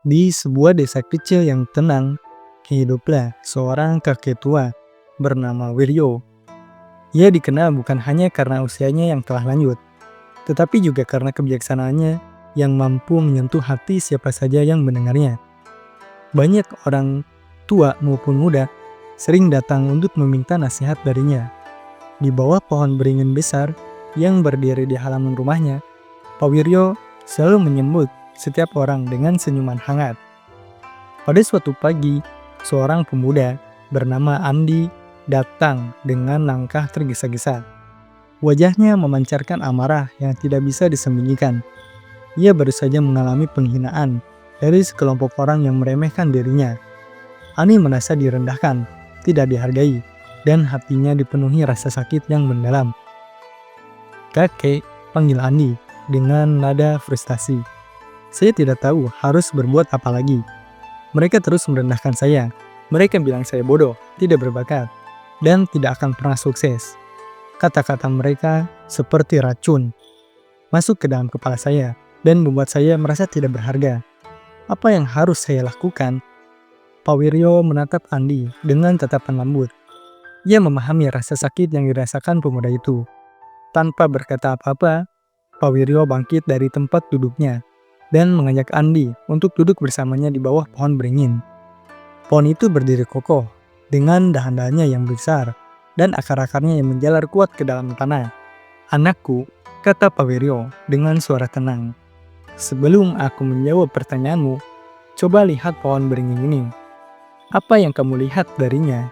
Di sebuah desa kecil yang tenang, hiduplah seorang kakek tua bernama Wiryo. Ia dikenal bukan hanya karena usianya yang telah lanjut, tetapi juga karena kebijaksanaannya yang mampu menyentuh hati siapa saja yang mendengarnya. Banyak orang tua maupun muda sering datang untuk meminta nasihat darinya. Di bawah pohon beringin besar yang berdiri di halaman rumahnya, Pak Wiryo selalu menyambut setiap orang dengan senyuman hangat. Pada suatu pagi, seorang pemuda bernama Andi datang dengan langkah tergesa-gesa. Wajahnya memancarkan amarah yang tidak bisa disembunyikan. Ia baru saja mengalami penghinaan dari sekelompok orang yang meremehkan dirinya. Andi merasa direndahkan, tidak dihargai, dan hatinya dipenuhi rasa sakit yang mendalam. "Kakek," panggil Andi dengan nada frustasi. "Saya tidak tahu harus berbuat apa lagi. Mereka terus merendahkan saya. Mereka bilang saya bodoh, tidak berbakat, dan tidak akan pernah sukses." Kata-kata mereka seperti racun masuk ke dalam kepala saya dan membuat saya merasa tidak berharga. Apa yang harus saya lakukan? Pak Wiryo menatap Andi dengan tatapan lembut. Ia memahami rasa sakit yang dirasakan pemuda itu. Tanpa berkata apa-apa, Pak Wiryo bangkit dari tempat duduknya dan mengajak Andi untuk duduk bersamanya di bawah pohon beringin. Pohon itu berdiri kokoh dengan dahan-dahannya yang besar dan akar-akarnya yang menjalar kuat ke dalam tanah. "Anakku," kata Pak Wiryo dengan suara tenang, "sebelum aku menjawab pertanyaanmu, coba lihat pohon beringin ini. Apa yang kamu lihat darinya?"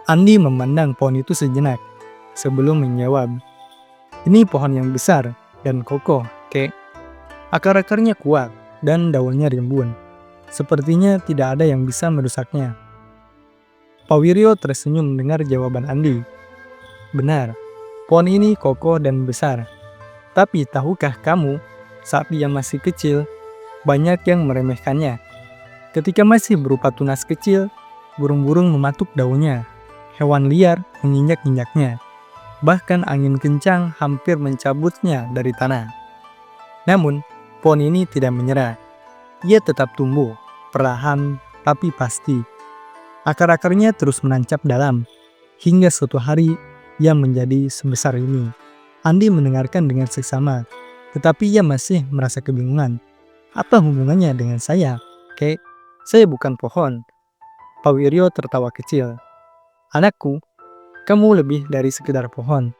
Andi memandang pohon itu sejenak sebelum menjawab, "Ini pohon yang besar dan kokoh, Kek. Akar-akarnya kuat dan daunnya rimbun. Sepertinya tidak ada yang bisa merusaknya." Pak Wiryo tersenyum mendengar jawaban Andi. "Benar, pohon ini kokoh dan besar. Tapi tahukah kamu, saat dia masih kecil, banyak yang meremehkannya. Ketika masih berupa tunas kecil, burung-burung mematuk daunnya, hewan liar menginjak-injaknya. Bahkan angin kencang hampir mencabutnya dari tanah. Namun, pohon ini tidak menyerah. Ia tetap tumbuh, perlahan tapi pasti. Akar-akarnya terus menancap dalam, hingga suatu hari ia menjadi sebesar ini." Andi mendengarkan dengan seksama, tetapi ia masih merasa kebingungan. "Apa hubungannya dengan saya, Kek? Saya bukan pohon." Pak Wiryo tertawa kecil. "Anakku, kamu lebih dari sekedar pohon.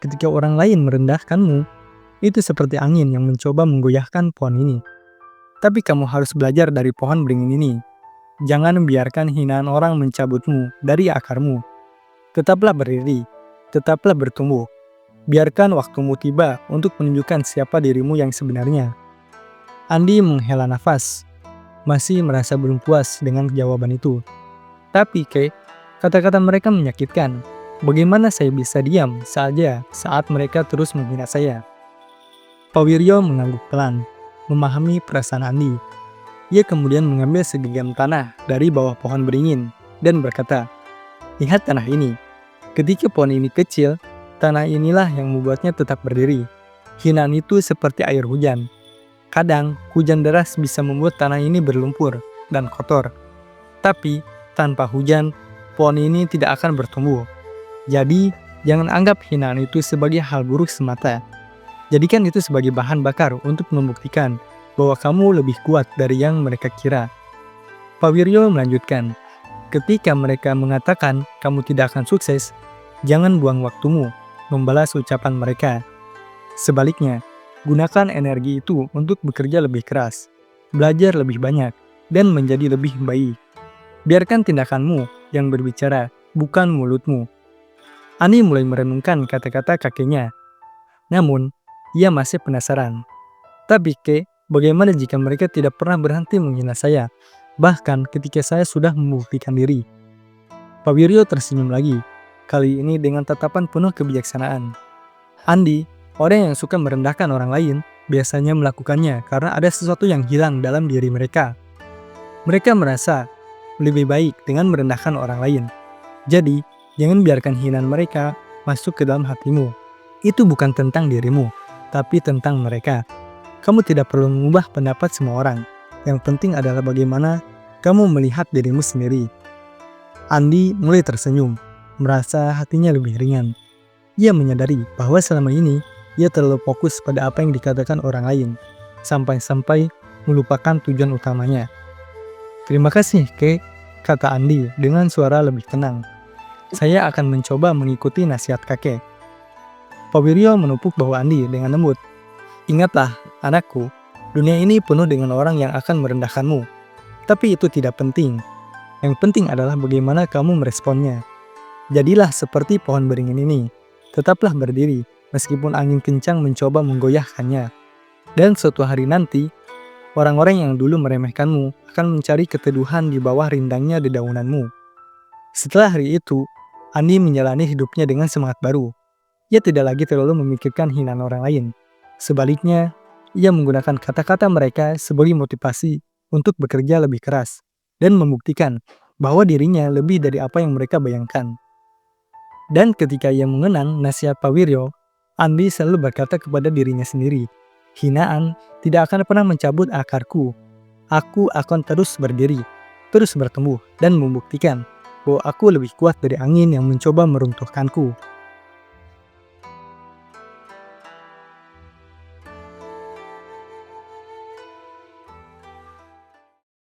Ketika orang lain merendahkanmu, itu seperti angin yang mencoba menggoyahkan pohon ini. Tapi kamu harus belajar dari pohon beringin ini. Jangan biarkan hinaan orang mencabutmu dari akarmu. Tetaplah berdiri, tetaplah bertumbuh. Biarkan waktumu tiba untuk menunjukkan siapa dirimu yang sebenarnya." Andi menghela nafas, masih merasa belum puas dengan jawaban itu. "Tapi, Kek, kata-kata mereka menyakitkan. Bagaimana saya bisa diam saja saat mereka terus menghina saya?" Pak Wiryo mengangguk pelan, memahami perasaan Andi. Ia kemudian mengambil segenggam tanah dari bawah pohon beringin dan berkata, "Lihat tanah ini. Ketika pohon ini kecil, tanah inilah yang membuatnya tetap berdiri. Hinaan itu seperti air hujan. Kadang, hujan deras bisa membuat tanah ini berlumpur dan kotor. Tapi, tanpa hujan, pohon ini tidak akan bertumbuh. Jadi, jangan anggap hinaan itu sebagai hal buruk semata. Jadikan itu sebagai bahan bakar untuk membuktikan bahwa kamu lebih kuat dari yang mereka kira." Pak Wiryo melanjutkan, "Ketika mereka mengatakan kamu tidak akan sukses, jangan buang waktumu membalas ucapan mereka. Sebaliknya, gunakan energi itu untuk bekerja lebih keras, belajar lebih banyak, dan menjadi lebih baik. Biarkan tindakanmu yang berbicara, bukan mulutmu." Ani mulai merenungkan kata-kata kakeknya. Namun, ia masih penasaran. "Tapi, Kek, bagaimana jika mereka tidak pernah berhenti menghina saya, bahkan ketika saya sudah membuktikan diri?" Pak Wiryo tersenyum lagi, kali ini dengan tatapan penuh kebijaksanaan. "Andi, orang yang suka merendahkan orang lain biasanya melakukannya karena ada sesuatu yang hilang dalam diri mereka. Mereka merasa lebih baik dengan merendahkan orang lain. Jadi, jangan biarkan hinaan mereka masuk ke dalam hatimu. Itu bukan tentang dirimu, tapi tentang mereka. Kamu tidak perlu mengubah pendapat semua orang. Yang penting adalah bagaimana kamu melihat dirimu sendiri. Andi mulai tersenyum, merasa hatinya lebih ringan. Ia menyadari bahwa selama ini ia terlalu fokus pada apa yang dikatakan orang lain, sampai-sampai melupakan tujuan utamanya. "Terima kasih, Kek," kata Andi dengan suara lebih tenang. "Saya akan mencoba mengikuti nasihat kakek." Pak Wiryo menepuk bahu Andi dengan lembut. "Ingatlah, anakku, dunia ini penuh dengan orang yang akan merendahkanmu. Tapi itu tidak penting. Yang penting adalah bagaimana kamu meresponnya. Jadilah seperti pohon beringin ini. Tetaplah berdiri, meskipun angin kencang mencoba menggoyahkannya. Dan suatu hari nanti, orang-orang yang dulu meremehkanmu akan mencari keteduhan di bawah rindangnya dedaunanmu." Setelah hari itu, Andi menjalani hidupnya dengan semangat baru. Ia tidak lagi terlalu memikirkan hinaan orang lain. Sebaliknya, ia menggunakan kata-kata mereka sebagai motivasi untuk bekerja lebih keras dan membuktikan bahwa dirinya lebih dari apa yang mereka bayangkan. Dan ketika ia mengenang nasihat Pak Wiryo, Andi selalu berkata kepada dirinya sendiri, "Hinaan tidak akan pernah mencabut akarku. Aku akan terus berdiri, terus bertumbuh, dan membuktikan bahwa aku lebih kuat dari angin yang mencoba meruntuhkanku."